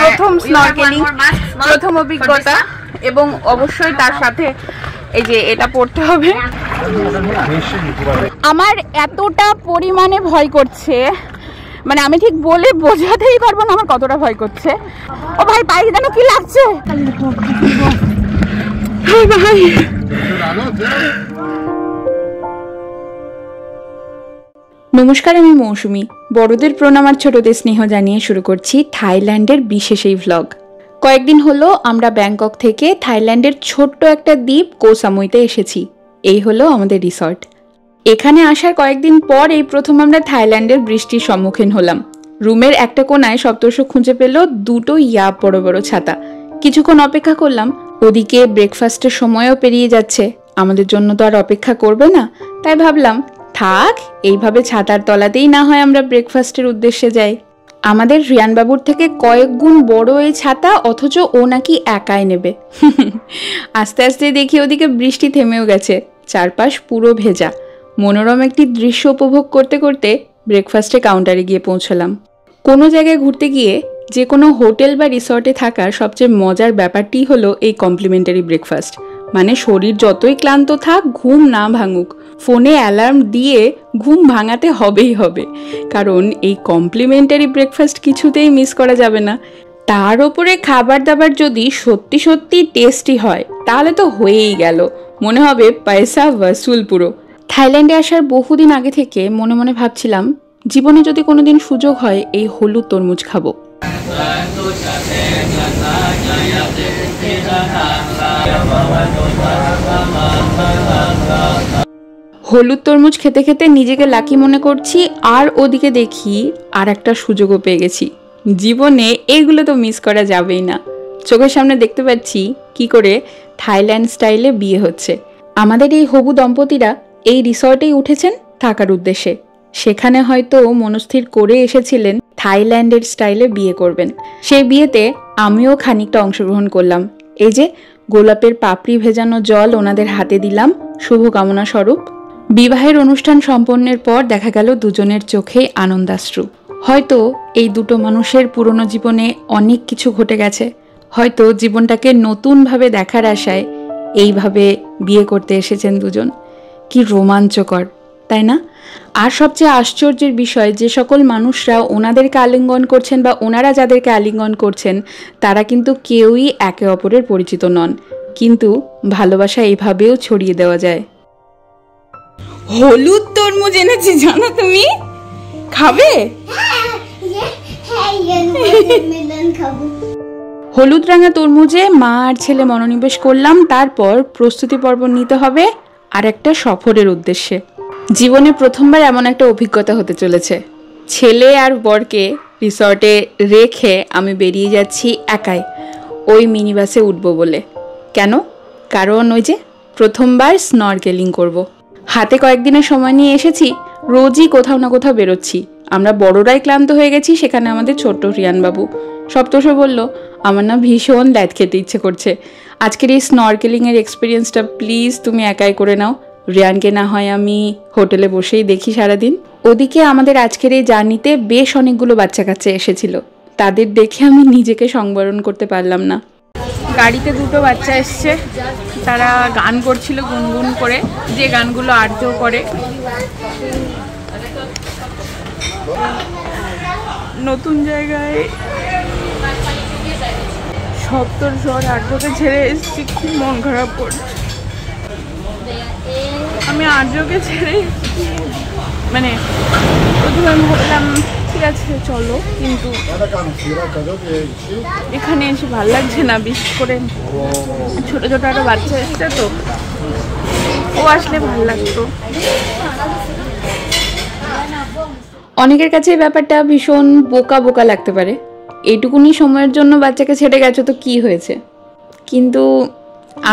প্রথম স্নরকেলিং, প্রথম অভিজ্ঞতা, এবং অবশ্যই তার সাথে এই যে এটা পড়তে হবে। আমার এতটা পরিমাণে ভয় করছে, মানে আমি ঠিক বলে বোঝাতেই পারবো না আমার কতটা ভয় করছে। ও ভাই পায়ে যেন কি লাগছে ভাই। নমস্কার, আমি মৌসুমি। বড়দের প্রণাম আর ছোটদের স্নেহ জানিয়ে শুরু করছি থাইল্যান্ডের বিশেষ এই ভ্লগ। কয়েকদিন হলো আমরা ব্যাংকক থেকে থাইল্যান্ডের ছোট্ট একটা দ্বীপ কো সামুইতে এসেছি। এই হলো আমাদের রিসর্ট। এখানে আসার কয়েকদিন পর এই প্রথম আমরা থাইল্যান্ডের বৃষ্টির সম্মুখীন হলাম। রুমের একটা কোনায় সপ্তর্ষক খুঁজে পেল দুটো বড় বড় ছাতা। কিছুক্ষণ অপেক্ষা করলাম, ওদিকে ব্রেকফাস্টের সময়ও পেরিয়ে যাচ্ছে। আমাদের জন্য তো আর অপেক্ষা করবে না, তাই ভাবলাম থাক, এইভাবে ছাতার তলাতেই না হয় আমরা ব্রেকফাস্টের উদ্দেশ্যে যাই। আমাদের রিয়ানবাবুর থেকে কয়েক গুণ বড় এই ছাতা, অথচ ও নাকি একাই নেবে। আস্তে আস্তে দেখি ওদিকে বৃষ্টি থেমেও গেছে, চারপাশ পুরো ভেজা। মনোরম একটি দৃশ্য উপভোগ করতে করতে ব্রেকফাস্টে কাউন্টারে গিয়ে পৌঁছলাম। কোনো জায়গায় ঘুরতে গিয়ে যে কোনো হোটেল বা রিসর্টে থাকার সবচেয়ে মজার ব্যাপারটি হলো এই কমপ্লিমেন্টারি ব্রেকফাস্ট। মানে শরীর যতই ক্লান্ত থাক, ঘুম না ভাঙুক, ফোনে অ্যালার্ম দিয়ে ঘুম ভাঙাতে হবেই হবে, কারণ এই কমপ্লিমেন্টারি ব্রেকফাস্ট কিছুতেই মিস করা যাবে না। তার ওপরে খাবার দাবার যদি সত্যি সত্যি টেস্টি হয় তাহলে তো হয়েই গেল, মনে হবে পয়সা ওয়াসুল পুরো। থাইল্যান্ডে আসার বহুদিন আগে থেকে মনে মনে ভাবছিলাম জীবনে যদি কোনোদিন সুযোগ হয় এই হলুদ তরমুজ খাবো। হলুদ তরমুজ খেতে খেতে নিজেকে লাকি মনে করছি, আর ওদিকে দেখি আর একটা সুযোগও পেয়ে গেছি। জীবনে এগুলো তো মিস করা যাবেই না। চোখের সামনে দেখতে পাচ্ছি কি করে থাইল্যান্ড স্টাইলে বিয়ে হচ্ছে। আমাদের এই হবু দম্পতিরা এই রিসর্টেই উঠেছেন থাকার উদ্দেশ্যে। সেখানে হয়তো মনস্থির করে এসেছিলেন থাইল্যান্ডের স্টাইলে বিয়ে করবেন। সেই বিয়েতে আমিও খানিকটা অংশগ্রহণ করলাম। এই যে গোলাপের পাপড়ি ভেজানো জল ওনাদের হাতে দিলাম শুভকামনা স্বরূপ। বিবাহের অনুষ্ঠান সম্পন্নের পর দেখা গেল দুজনের চোখেই আনন্দাশ্রু। হয়তো এই দুটো মানুষের পুরনো জীবনে অনেক কিছু ঘটে গেছে, হয়তো জীবনটাকে নতুনভাবে দেখার আশায় এইভাবে বিয়ে করতে এসেছেন দুজন। কি রোমাঞ্চকর, তাই না? আর সবচেয়ে আশ্চর্যের বিষয়, যে সকল মানুষরা ওনাদেরকে আলিঙ্গন করছেন বা ওনারা যাদেরকে আলিঙ্গন করছেন তারা কিন্তু কেউই একে অপরের পরিচিত নন, কিন্তু ভালোবাসা এইভাবেও ছড়িয়ে দেওয়া যায়। হলুদ তরমুজ এনেছি, জানো তুমি? খাবে? হলুদ রাঙা তরমুজে মা আর ছেলে মনোনিবেশ করলাম। তারপর প্রস্তুতি পর্ব নিতে হবে আর একটা সফরের উদ্দেশ্যে। জীবনে প্রথমবার এমন একটা অভিজ্ঞতা হতে চলেছে। ছেলে আর বরকে রিসর্টে রেখে আমি বেরিয়ে যাচ্ছি একাই ওই মিনি বাসে উঠবো বলে। কেন? কারণ ওই যে প্রথমবার স্নরকেলিং করব। হাতে কয়েকদিনের সময় নিয়ে এসেছি, রোজই কোথাও না কোথাও বেরোচ্ছি। আমরা বড়রাই ক্লান্ত হয়ে গেছি, সেখানে আমাদের ছোট্ট রিয়ানবাবু। সপ্তর্ষ বলল আমার না ভীষণ ল্যাদ খেতে ইচ্ছে করছে, আজকের এই স্নরকেলিংয়ের এক্সপিরিয়েন্সটা প্লিজ তুমি একাই করে নাও, রিয়ানকে না হয় আমি হোটেলে বসেই দেখি সারাদিন। ওদিকে আমাদের আজকের এই জার্নিতে বেশ অনেকগুলো বাচ্চা কাচ্চা এসেছিল, তাদের দেখে আমি নিজেকে সংবরণ করতে পারলাম না। গাড়িতে দুটো বাচ্চা এসছে, তারা গান করছিল গুনগুন করে, যে গানগুলো আর্যও করে। নতুন জায়গায় সপ্তর্ষ আর আর্যকে ছেড়ে এসেছি, খুব মন খারাপ করছে। আমি আর্যকে ছেড়ে মানে প্রথমে আমি বললাম ঠিক আছে চলো, কিন্তু এখানে এসে ভালো লাগছে না। বিশেষ করে ছোটো ছোটো আরও বাচ্চা এসছে তো, ও আসলে ভালো লাগতো। অনেকের কাছে এই ব্যাপারটা ভীষণ বোকা বোকা লাগতে পারে, এইটুকুনি সময়ের জন্য বাচ্চাকে ছেড়ে গেছো তো কি হয়েছে, কিন্তু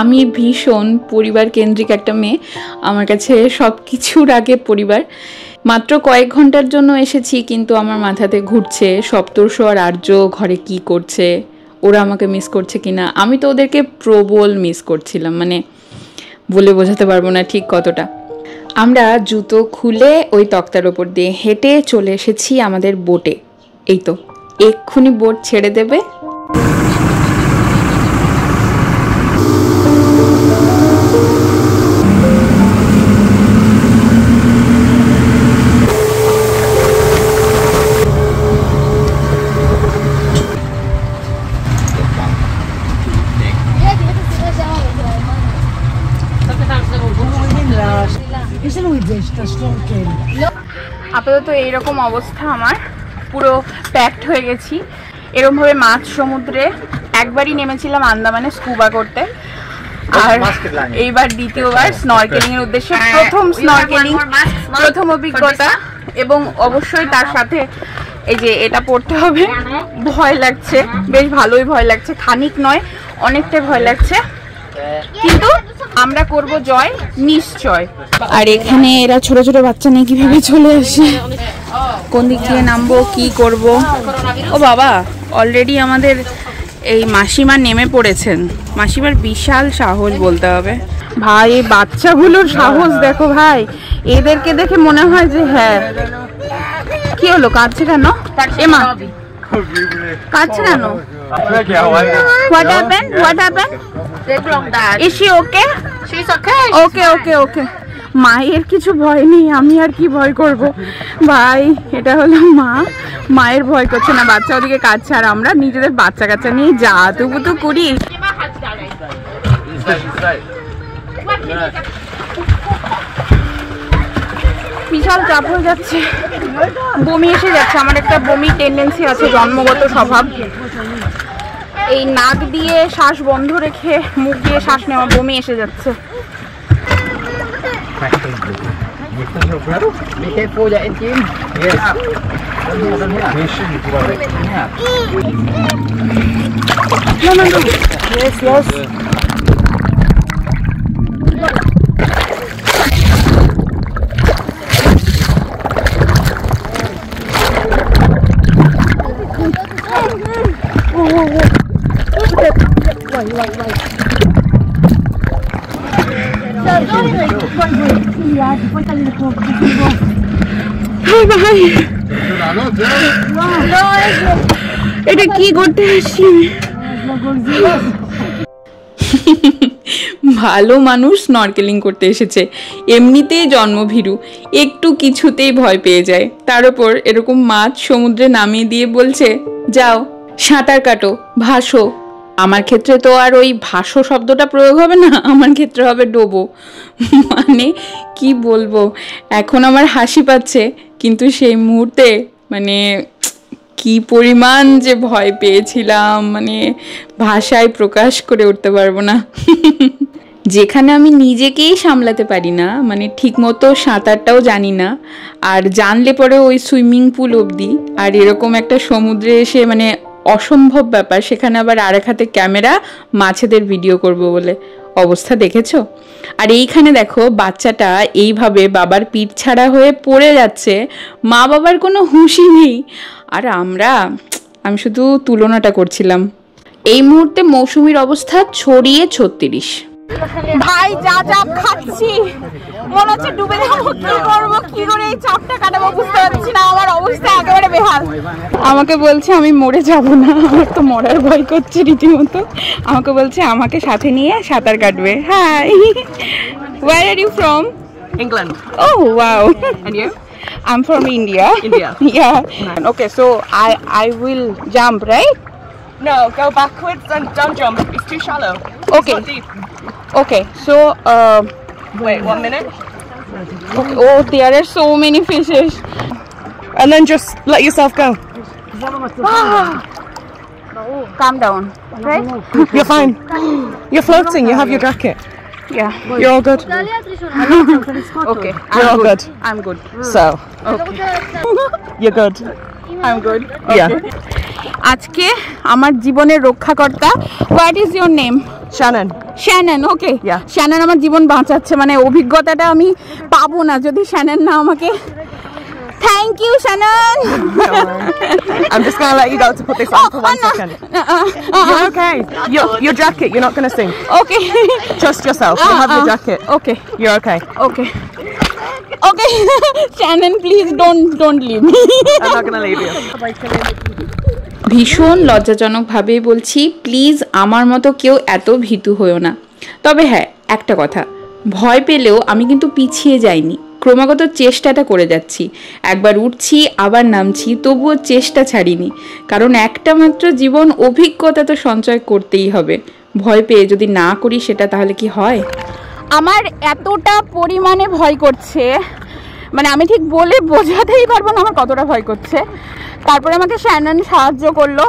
আমি ভীষণ পরিবার কেন্দ্রিক একটা মেয়ে। আমার কাছে সব কিছুর আগে পরিবার। মাত্র কয়েক ঘন্টার জন্য এসেছি, কিন্তু আমার মাথাতে ঘুরছে সপ্তর্ষ আর আর্য ঘরে কি করছে, ওরা আমাকে মিস করছে কিনা। আমি তো ওদেরকে প্রবল মিস করছিলাম, মানে বলে বোঝাতে পারবো না ঠিক কতটা। আমরা জুতো খুলে ওই তক্তার ওপর দিয়ে হেঁটে চলে এসেছি আমাদের বোটে। এই তো এক্ষুনি বোট ছেড়ে দেবে, আপাতত এইরকম অবস্থা, আমার পুরো প্যাকড হয়ে গেছি। এরকমভাবে মাছ সমুদ্রে একবারই নেমেছিলাম আন্দামানে স্কুবা করতে, আর এইবার দ্বিতীয়বার স্নরকেলিং এর উদ্দেশ্যে। প্রথম স্নরকেলিং, প্রথম অভিজ্ঞতা, এবং অবশ্যই তার সাথে এই যে এটা পড়তে হবে। ভয় লাগছে, বেশ ভালোই ভয় লাগছে, খানিক নয় অনেকটাই ভয় লাগছে, কিন্তু আমরা করব জয় নিশ্চয়। আর এখানে এরা ছোট ছোট বাচ্চা নিয়ে কিভাবে চলে আসে, কোন দিক দিয়ে নামবো, কি করব। ও বাবা, অলরেডি আমাদের এই মাসিমা নেমে পড়েছেন। মাসিমার বিশাল সাহস বলতে হবে ভাই, এই বাচ্চাগুলোর সাহস দেখো ভাই, এদেরকে দেখে মনে হয় যে হ্যাঁ। কি হলো, কাঁদছে কেন? এমা কাঁদছে কেন? What happened? What happened? Is she okay? She's okay. Okay, okay, okay. মায়ের কিছু ভয় নেই, আমি আর কি ভয় করব ভাই। এটা হলো মা, মায়ের ভয় করছে না, বাচ্চা ওদিকে কাঁদছে, আর আমরা নিজেদের বাচ্চা কাচ্চা নিয়ে যা তুবু করি। বিশাল চাপ হয়ে যাচ্ছে, বমি এসে যাচ্ছে। আমার একটা বমি টেন্ডেন্সি আছে, জন্মগত স্বভাব। এই নাক দিয়ে শ্বাস বন্ধ রেখে মুখ দিয়ে শ্বাস নেওয়া, বমি এসে যাচ্ছে। এটা কি করতে আসছি? ভালো মানুষ স্নরকেলিং করতে এসেছে, এমনিতেই জন্মভীরু, একটু কিছুতেই ভয় পেয়ে যায়, তার উপর এরকম মাছ সমুদ্রে নামিয়ে দিয়ে বলছে যাও সাঁতার কাটো, ভাসো। আমার ক্ষেত্রে তো আর ওই ভাসো শব্দটা প্রয়োগ হবে না, আমার ক্ষেত্রে হবে ডোবো। মানে কি বলবো, এখন আমার হাসি পাচ্ছে, কিন্তু সেই মুহূর্তে মানে কি পরিমাণ যে ভয় পেয়েছিলাম, মানে ভাষায় প্রকাশ করে উঠতে পারবো না। যেখানে আমি নিজেকেই সামলাতে পারি না, মানে ঠিকমতো সাঁতারটাও জানি না, আর জানলে পরে ওই সুইমিং পুল অবধি, আর এরকম একটা সমুদ্রে এসে মানে অসম্ভব ব্যাপার, সেখানে আবার আরেক হাতে ক্যামেরা, মাছেদের ভিডিও করব বলে অবস্থা দেখেছো। আর এইখানে দেখো বাচ্চাটা এইভাবে বাবার পিঠ ছাড়া হয়ে পড়ে যাচ্ছে, মা বাবার কোনো হুঁশই নেই, আর আমি শুধু তুলনাটা করছিলাম। এই মুহূর্তে মৌসুমীর অবস্থা ছড়িয়ে 36। ভাই যা চাপ খাচ্ছি, মনে হচ্ছে ডুবে যাবো। কি করবো, কি করে এই চাপটা কাটাবো বুঝতে পারছি না, আমার অবস্থা একেবারে বেহাল। আমাকে বলছে আমি মরে যাব না, আমার তো মরার ভয় করছে রীতিমতো। আমাকে বলছে আমাকে সাথে নিয়ে সাঁতার কাটবে। Hi, where are you from? England. Oh wow. And you? I'm from India. India. Yeah. Nice. Okay, so I will jump, right? No, go backwards and don't jump. It's too shallow. Okay. It's not deep. Okay, so Wait 1 minute. okay. Oh, there are so many fishes. And then just let yourself go. Calm down, right? You're fine. You're floating. You have your jacket. Yeah. You're all good. Okay. You're all good. I'm good. So, Okay. you're good. I'm good. Yeah. আজকে আমার জীবনের রক্ষাকর্তা, what is your name? Shannon. Shannon. Okay, Yeah. Shannon আমার জীবন বাঁচাচ্ছে, মানে অভিজ্ঞতাটা আমি পাবো না যদি শ্যানন না আমাকে। Thank you Shannon. I'm just gonna let you go to put this on for 1 second. You're okay. Your jacket. You're not gonna sink. Okay, Trust yourself. You have your jacket. Okay You're okay. Okay okay. Shannon please don't leave me. I'm not gonna leave you. ভীষণ লজ্জাজনকভাবেই বলছি, please আমার মতো কেউ এত ভীতু হয়েও না। তবে হ্যাঁ, একটা কথা, ভয় পেলেও আমি কিন্তু পিছিয়ে যাইনি, ক্রমাগত চেষ্টাটা করে যাচ্ছি। একবার উঠছি আবার নামছি, তবুও চেষ্টা ছাড়িনি, কারণ একটা মাত্র জীবন, অভিজ্ঞতা তো সঞ্চয় করতেই হবে। ভয় পেয়ে যদি না করি সেটা তাহলে কি হয়? আমার এতটা পরিমাণে ভয় করছে, মানে আমি ঠিক বলে বোঝাতেই পারবো না আমার কতটা ভয় করছে। তারপরে আমাকে শ্যানন সাহায্য করলো,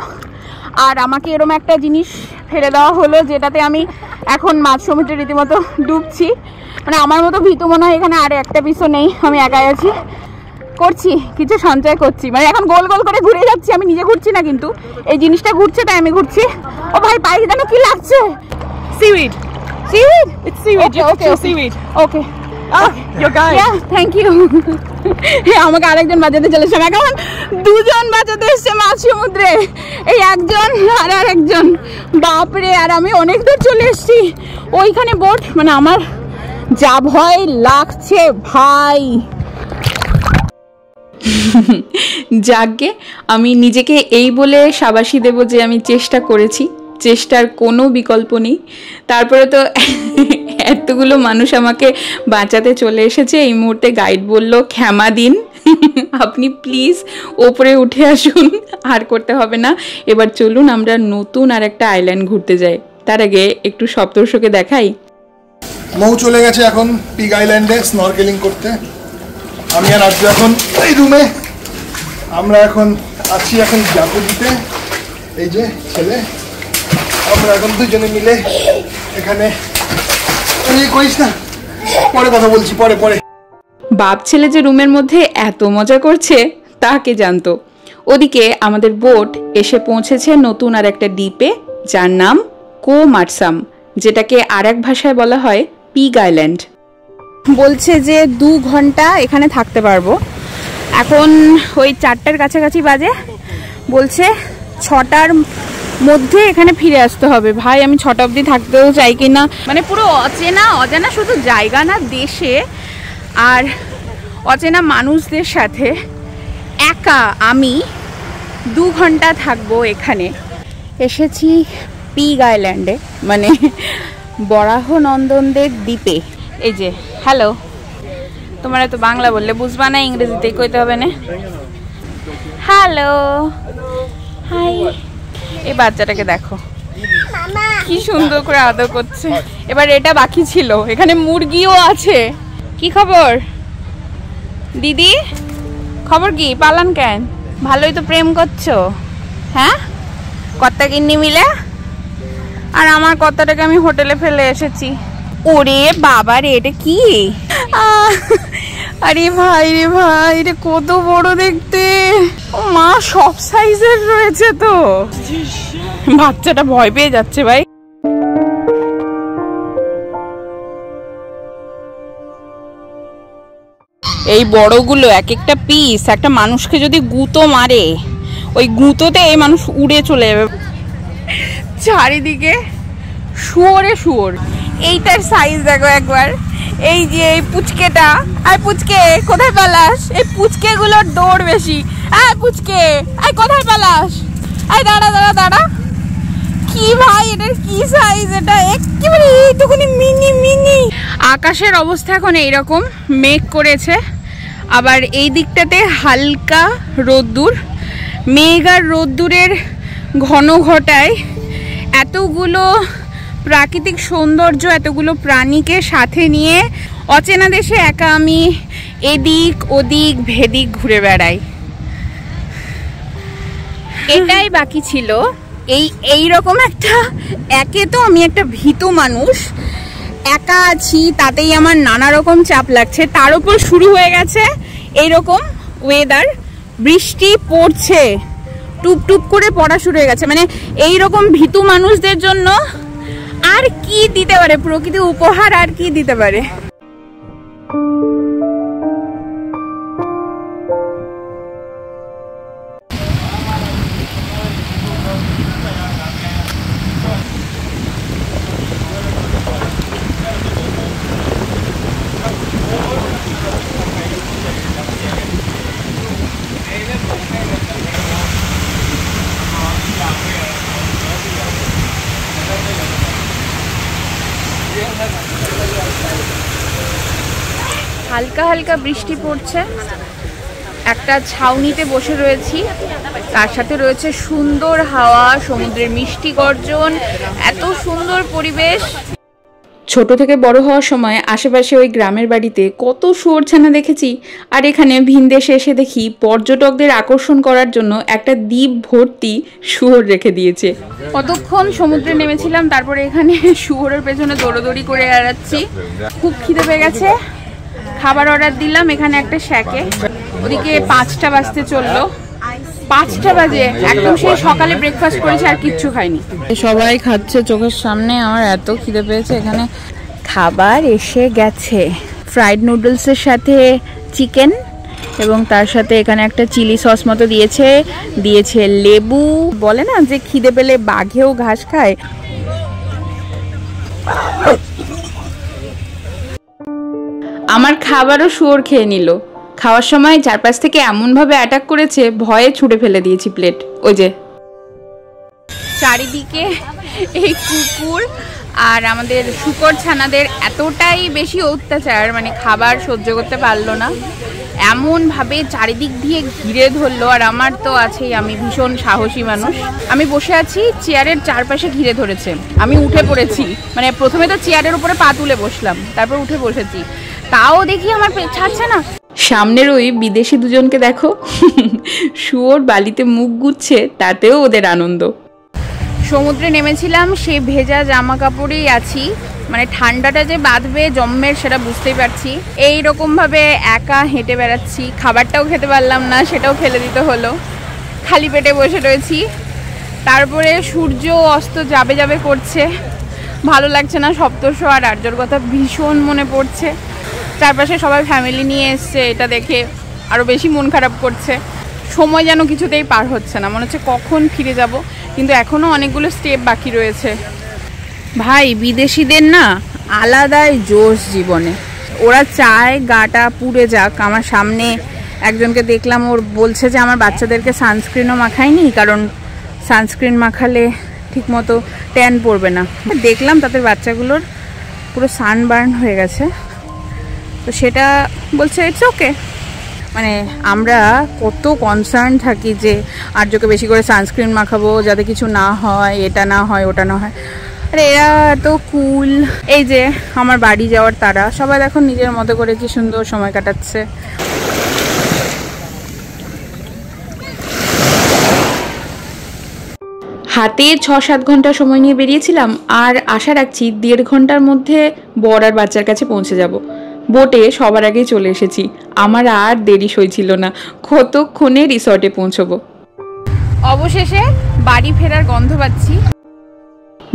আর আমাকে এরকম একটা জিনিস ফেলে দেওয়া হলো যেটাতে আমি এখন মাঝ সমুদ্রে রীতিমতো ডুবছি। মানে আমার মতো ভীতু মনে হয় এখানে আর একটা পিসও নেই, আমি একাই আছি। করছি কিছু সঞ্চয় করছি, মানে এখন গোল গোল করে ঘুরে যাচ্ছি, আমি নিজে ঘুরছি না কিন্তু এই জিনিসটা ঘুরছে তাই আমি ঘুরছি। ও ভাই পায়ে যেন কি লাগছে। Seaweed. Seaweed? It's seaweed. Okay. Seaweed. Okay. Your guy. Yeah, thank you. আমাকে আরেকজন বাঁচাতে চলেছে, আমাকে এখন দুজন বাঁচাতে এসছে মাঝ সমুদ্রে, এই একজন আর আরেকজন। বাপরে, আর আমি অনেক দূর চলে এসেছি, ওইখানে বোট, মানে আমার যা ভয় লাগছে ভাই। যাকে আমি নিজেকে এই বলে শাবাশি দেব যে আমি চেষ্টা করেছি, চেষ্টার কোনো বিকল্প নেই। তারপরে তো এতগুলো মানুষ আমাকে বাঁচাতে চলে এসেছে, এই মুহূর্তে গাইড বলল ক্ষমা দিন, আপনি প্লিজ ওপরে উঠে আসুন, আর করতে হবে না। এবার চলুন আমরা নতুন আর একটা আইল্যান্ড ঘুরতে যাই। তার আগে একটু সপ্তর্ষকে দেখাই। মৌ চলে গেছে এখন পিগ আইল্যান্ডে স্নরকেলিং করতে, আমি আর আজকে এখন এই রুমে। আমরা এখন আছি এখন জাকুজিতে, এই যে ছেলে, আমরা এখন দুজনে মিলে এখানে। কইস না, পরে কথা বলছি, পরে পরে। বাপ ছেলে যে রুমের মধ্যে এত মজা করছে তা কে জানতো। ওদিকে আমাদের বোট এসে পৌঁছেছে নতুন আর একটা দ্বীপে, যার নাম কো মাটসাম, যেটাকে আর এক ভাষায় বলা হয় পিগ আইল্যান্ড। বলছে যে 2 ঘন্টা এখানে থাকতে পারবো। এখন ওই 4টার কাছাকাছি বাজে, বলছে 6টার মধ্যে এখানে ফিরে আসতে হবে। ভাই আমি 6টা অবধি থাকতেও চাই কিনা, মানে পুরো অজানা শুধু জায়গা না, দেশে আর অচেনা মানুষদের সাথে একা আমি 2 ঘন্টা থাকবো এখানে। এসেছি পিগ আইল্যান্ডে, মানে বরাহ নন্দনদের দ্বীপে। এই যে হ্যালো, তোমার তো বাংলা বললে বুঝবা না, ইংরেজিতেই কইতে হবে না। Hello, hi. এই বাচ্চাটাকে দেখো কি সুন্দর করে আদর করছে। এবার এটা বাকি ছিল, এখানে মুরগিও আছে। কি খবর দিদি? খবর কি? পালান কেন? ভালোই তো প্রেম করছো, হ্যাঁ? কর্তা কিন্নি মিলে। আর আমার কর্তাটাকে আমি হোটেলে ফেলে এসেছি। ওরে বাবা রে, এটা কি? আরে ভাই রে ভাই, এটা কত বড় দেখতে। ও মা, সব সাইজের রয়েছে তো। বাচ্চাটা ভয় পেয়ে যাচ্ছে ভাই। এই বড়গুলো এক একটা পিস একটা মানুষকে যদি গুঁতো মারে, ওই গুঁতোতে এই মানুষ উড়ে চলে যাবে। চারিদিকে শুয়োরে শুয়োর। এইটার সাইজ দেখো একবার। এই যে এই পুচকেটা, আর পুচকে কোথায় পালাস? এই পুচকে গুলোর দৌড় বেশি। আয় পুচকে, আয় কোথায় পালাস? আয় দাঁড়া দাঁড়া দাঁড়া। কি ভাই, এটার কি সাইজ? এটা একেবারে এইটুকুনি মিনি মিনি। আকাশের অবস্থা এখন এইরকম, মেঘ করেছে, আবার এই দিকটাতে হালকা রোদ্দুর। মেঘ আর রোদ্দুরের ঘন ঘটায় এতগুলো প্রাকৃতিক সৌন্দর্য, এতগুলো প্রাণীকে সাথে নিয়ে অচেনা দেশে একা আমি এদিক ওদিক ভেদিক ঘুরে বেড়াই। এটাই বাকি ছিল। এইরকম একটা, একে তো আমি একটা ভীতু মানুষ, একা আছি, তাতেই আমার নানা রকম চাপ লাগছে। তার উপর শুরু হয়ে গেছে এইরকম ওয়েদার, বৃষ্টি পড়ছে, টুপ টুপ করে পড়া শুরু হয়ে গেছে। মানে এইরকম ভীতু মানুষদের জন্য আর কি দিতে পারে প্রকৃতি উপহার, আর কি দিতে পারে? হালকা হালকা বৃষ্টি পড়ছে, একটা ছাউনিতে বসে রয়েছি, তার সাথে রয়েছে সুন্দর হাওয়া, সমুদ্রের মিষ্টি গর্জন, এত সুন্দর পরিবেশ। ছোট থেকে বড় হওয়ার সময় আশেপাশে ওই গ্রামের বাড়িতে কত শুয়োরছানা দেখেছি, আর এখানে ভিনদেশে এসে দেখি পর্যটকদের আকর্ষণ করার জন্য একটা দ্বীপ ভর্তি শুয়োর রেখে দিয়েছে। কতক্ষণ সমুদ্রে নেমেছিলাম, তারপরে এখানে শুয়োরের পেছনে দৌড়োদৌড়ি করে বেড়াচ্ছি। খুব খিদে পেয়ে গেছে, খাবার অর্ডার দিলাম এখানে একটা শ্যাকে। ওদিকে 5টা বাজতে চললো, 5টা বাজে একদম সেই সকালে ব্রেকফাস্ট করেছে আর কিচ্ছু খাইনি। সবাই খাচ্ছে চোখের সামনে, আমার এত খিদে পেয়েছে। এখানে খাবার এসে গেছে, ফ্রাইড নুডলসের সাথে চিকেন এবং তার সাথে এখানে একটা চিলি সস মতো দিয়েছে লেবু। বলে না যে খিদে পেলে বাঘেও ঘাস খায়। আমার খাবারও শুয়োর খেয়ে নিল। খাওয়ার সময় চারপাশ থেকে এমনভাবে অ্যাটাক করেছে, ভয়ে ছুঁড়ে ফেলে দিয়েছি প্লেট। ওই যে চারিদিকে এই কুকুর আর আমাদের শূকর ছানাদের এতটাই বেশি অত্যাচার, মানে খাবার সহ্য করতে পারলো না, এমনভাবে চারিদিক দিয়ে ঘিরে ধরলো। আর আমার তো আছেই, আমি ভীষণ সাহসী মানুষ। আমি বসে আছি, চেয়ারের চারপাশে ঘিরে ধরেছে। আমি উঠে পড়েছি, মানে প্রথমে তো চেয়ারের উপরে পা তুলে বসলাম, তারপর উঠে বসেছি, তাও দেখি আমার ছাড়ছে না। সামনের ওই বিদেশি দুজনকে দেখো, শুয়োর বালিতে মুখ গুচ্ছে, তাতেও ওদের আনন্দ। সমুদ্রে নেমেছিলাম, সেই ভেজা জামা কাপড়েই আছি, মানে ঠান্ডাটা যে বাঁধবে জম্মের সেটা বুঝতেই পারছি। এইরকমভাবে একা হেঁটে বেড়াচ্ছি, খাবারটাও খেতে পারলাম না, সেটাও ফেলে দিতে হলো, খালি পেটে বসে রয়েছি। তারপরে সূর্য অস্ত যাবে করছে, ভালো লাগছে না। সপ্তর্ষি আর আর্যর কথা ভীষণ মনে পড়ছে। চারপাশে সবাই ফ্যামিলি নিয়ে এসছে, এটা দেখে আরও বেশি মন খারাপ করছে। সময় যেন কিছুতেই পার হচ্ছে না, মনে হচ্ছে কখন ফিরে যাব, কিন্তু এখনও অনেকগুলো স্টেপ বাকি রয়েছে। ভাই, বিদেশিদের না আলাদাই জোশ জীবনে, ওরা চায় গাটা পুড়ে যাক। আমার সামনে একজনকে দেখলাম, ওর বলছে যে আমার বাচ্চাদেরকে সানস্ক্রিনও মাখায়নি, কারণ সানস্ক্রিন মাখালে ঠিকমতো ট্যান পড়বে না। দেখলাম তাদের বাচ্চাগুলোর পুরো সানবার্ন হয়ে গেছে, তো সেটা বলছে ইটস ওকে। মানে আমরা কত কনসার্ন থাকি যে আর্যকে বেশি করে সানস্ক্রিন মাখাবো যাতে কিছু না হয়, এটা না হয়, ওটা না হয়। আরে এরা এত কুল। এই যে আমার বাড়ি যাওয়ার তারা, সবাই দেখো নিজের মতো করে কি সুন্দর সময় কাটাচ্ছে। হাতে 6-7 ঘন্টা সময় নিয়ে বেরিয়েছিলাম, আর আশা রাখছি 1.5 ঘন্টার মধ্যে বর আর বাচ্চার কাছে পৌঁছে যাব। বোটে সবার আগেই চলে এসেছি, আমার আর দেরি সইছিল না, কতক্ষণে রিসর্টে পৌঁছবো। অবশেষে বাড়ি ফেরার গন্ধ পাচ্ছি।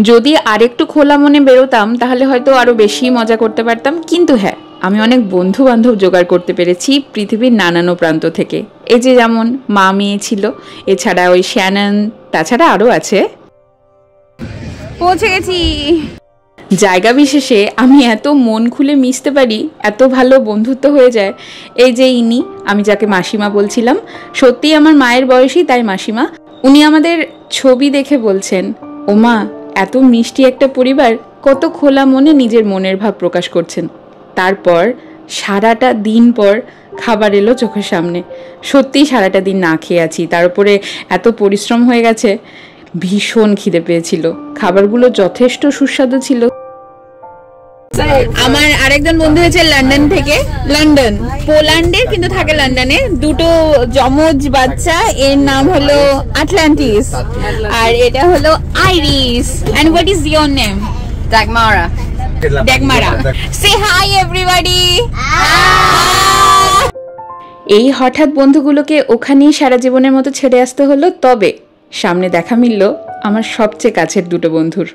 যদি আরেকটু খোলা মনে বেরোতাম তাহলে হয়তো আরো বেশি মজা করতে পারতাম, কিন্তু হ্যাঁ, আমি অনেক বন্ধু বান্ধব জোগাড় করতে পেরেছি পৃথিবীর নানান প্রান্ত থেকে। এই যে যেমন মা মেয়ে ছিল, এছাড়া ওই শ্যানন, তাছাড়া আরো আছে। পৌঁছে গেছি। জায়গা বিশেষে আমি এত মন খুলে মিশতে পারি, এত ভালো বন্ধুত্ব হয়ে যায়। এই যে ইনি, আমি যাকে মাসিমা বলছিলাম, সত্যিই আমার মায়ের বয়সী, তাই মাসিমা। উনি আমাদের ছবি দেখে বলছেন, ওমা এত মিষ্টি একটা পরিবার, কত খোলা মনে নিজের মনের ভাব প্রকাশ করছেন। তারপর সারাটা দিন পর খাবার এলো চোখের সামনে। সত্যিই সারাটা দিন না খেয়ে আছি, তার উপরে এত পরিশ্রম হয়ে গেছে, ভীষণ খিদে পেয়েছিল। খাবারগুলো যথেষ্ট সুস্বাদু ছিল। আমার আরেকজন বন্ধু হয়েছে লন্ডন থেকে, লন্ডন পোল্যান্ডের কিন্তু থাকে লন্ডনে, দুটো যমজ বাচ্চা, এর নাম হলো আটলান্টিস আর এটা হলো Iris. And what is your name? Dagmara. Dagmara. Say hi everybody. এই হঠাৎ বন্ধুগুলোকে ওখানেই সারা জীবনের মতো ছেড়ে আসতে হলো, তবে সামনে দেখা মিলল আমার সবচেয়ে কাছের দুটো বন্ধুর।